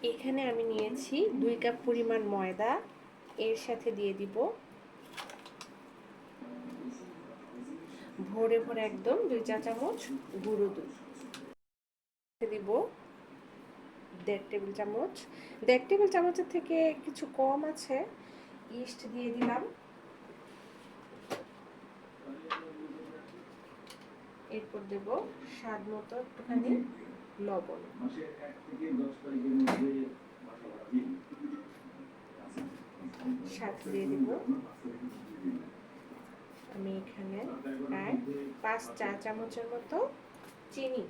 এখানে আমি নিয়েছি 2 কাপ পরিমাণ ময়দা, এর সাথে দিয়ে দিব ভরে ভরে একদম 2 চা চামচ গুঁড়ো দুধ, দিব 1.5 টেবিল চামচ, 1.5 টেবিল চামচের থেকে কিছু কম আছে ইস্ট দিয়ে দিলাম, এরপর দেব স্বাদ মতো একটুখানি লবণ, সাথে দিয়ে দিব আমি এখানে প্রায় 5 চা চামচের মতো চিনি,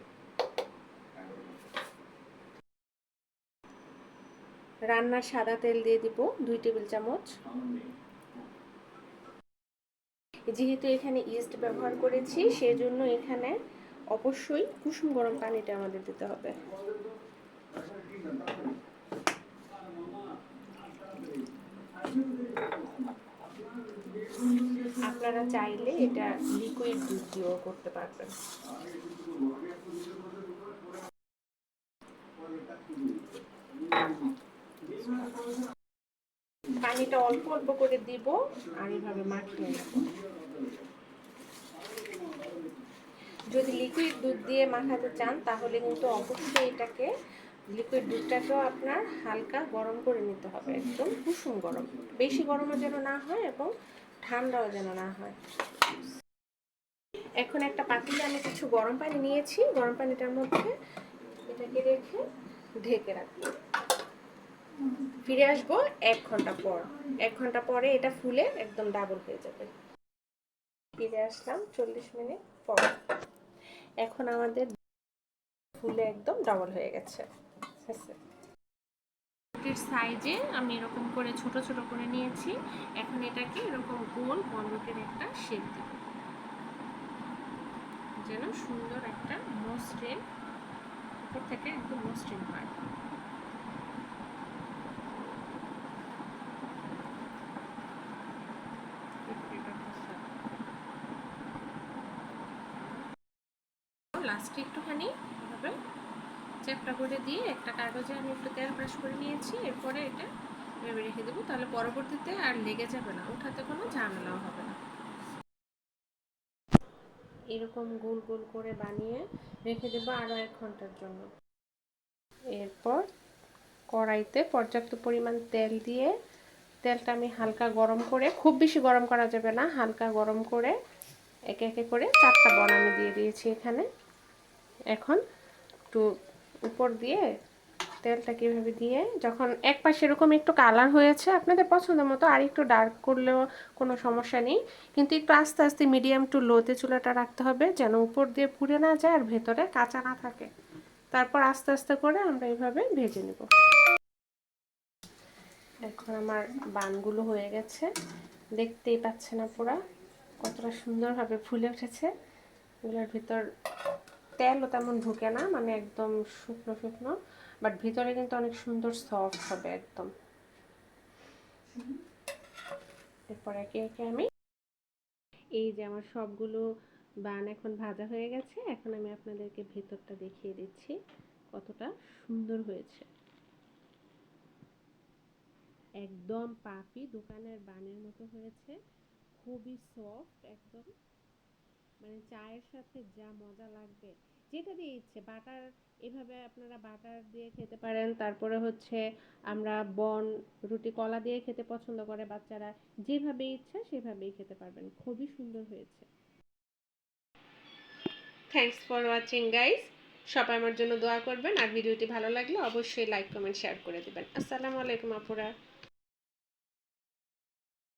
রান্নার সাদা তেল দিয়ে দিব 2 টেবিল চামচ। যেহেতু এখানে ইস্ট ব্যবহার করেছি সেজন্য এখানে অবশ্যই কুসুম গরম পানিটা আমাদের দিতে হবে। আপনারা চাইলে এটা লিকুইড দুধ দিয়েও করতে পারবেন। পানিটা অল্প অল্প করে দিব আর এইভাবে মাখিয়ে নেব। যদি লিকুইড দুধ দিয়ে মাখাতে চান তাহলে কিন্তু অবশ্যই এটাকে লিকুইড দুধটাকেও আপনার হালকা গরম করে নিতে হবে, একদম কুসুম গরম, বেশি গরমও যেন না হয় এবং ঠান্ডাও যেন না হয়। এখন একটা পাতিলে আমি কিছু গরম পানি নিয়েছি, গরম পানিটার মধ্যে এটাকে রেখে ঢেকে রাখবো। ফিরে আসবো 1 ঘন্টা পর। 1 ঘন্টা পরে এটা ফুলে একদম ডাবল হয়ে যাবে। ফিরে আসলাম 40 মিনিট পর। এখন আমাদের ফুলে একদম ডাবল হয়ে গেছে। রুটির সাইজে আমি এরকম করে ছোট ছোট করে নিয়েছি। এখন এটাকে এরকম গোল বন্ধকের একটা শেপ দেব যেন সুন্দর একটা মসৃণ উপর থেকে একদম মসৃণ হয়। লাস্টে একটুখানি এভাবে চ্যাপটা করে দিয়ে একটা কাগজে আমি একটু তেল ব্রাশ করে নিয়েছি, এরপরে এটা ভেবে রেখে দেবো, তাহলে পরবর্তীতে আর লেগে যাবে না, ওঠাতে কোনো ঝামেলাও হবে না। এরকম গোল গোল করে বানিয়ে রেখে দেবো আরও 1 ঘন্টার জন্য। এরপর কড়াইতে পর্যাপ্ত পরিমাণ তেল দিয়ে তেলটা আমি হালকা গরম করে, খুব বেশি গরম করা যাবে না, হালকা গরম করে একে একে করে 4টা বড়া আমি দিয়ে দিয়েছি এখানে। এখন একটু উপর দিয়ে তেলটা কীভাবে দিয়ে যখন এক পাশে এরকম একটু কালার হয়েছে, আপনাদের পছন্দ মতো আর একটু ডার্ক করলেও কোনো সমস্যা নেই, কিন্তু একটু আস্তে আস্তে মিডিয়াম টু লোতে চুলাটা রাখতে হবে যেন উপর দিয়ে পুড়ে না যায় আর ভেতরে কাঁচা না থাকে। তারপর আস্তে আস্তে করে আমরা এইভাবে ভেজে নেব। এখন আমার বানগুলো হয়ে গেছে, দেখতেই পাচ্ছেন আপুরা কতটা সুন্দরভাবে ফুলে উঠেছে। এগুলোর ভিতর তেলও তেমন ঢুকে না, মানে একদম শুকনো শুকনো, বাট ভিতরে কিন্তু অনেক সুন্দর সফট হবে একদম। এরপর একে একে আমি এই যে আমার সবগুলো বান এখন ভাজা হয়ে গেছে, এখন আমি আপনাদেরকে ভেতরটা দেখিয়ে দিচ্ছি কতটা সুন্দর হয়েছে। একদম পাফি দোকানের বানের মতো হয়েছে, খুবই সফট একদম, মানে চায়ের সাথে যা মজা লাগবে, যেটা দিয়ে ইচ্ছে বাটার, এভাবে আপনারা বাটার দিয়ে খেতে পারেন, তারপরে হচ্ছে আমরা বন রুটি কলা দিয়ে খেতে পছন্দ করে বাচ্চারা, যেভাবে ইচ্ছা সেভাবেই খেতে পারবেন, খুবই সুন্দর হয়েছে। থ্যাঙ্কস ফর ওয়াচিং গাইস, সবাই আমার জন্য দোয়া করবেন আর ভিডিওটি ভালো লাগলে অবশ্যই লাইক কমেন্ট শেয়ার করে দিবেন। আসসালামু আলাইকুম আপুরা।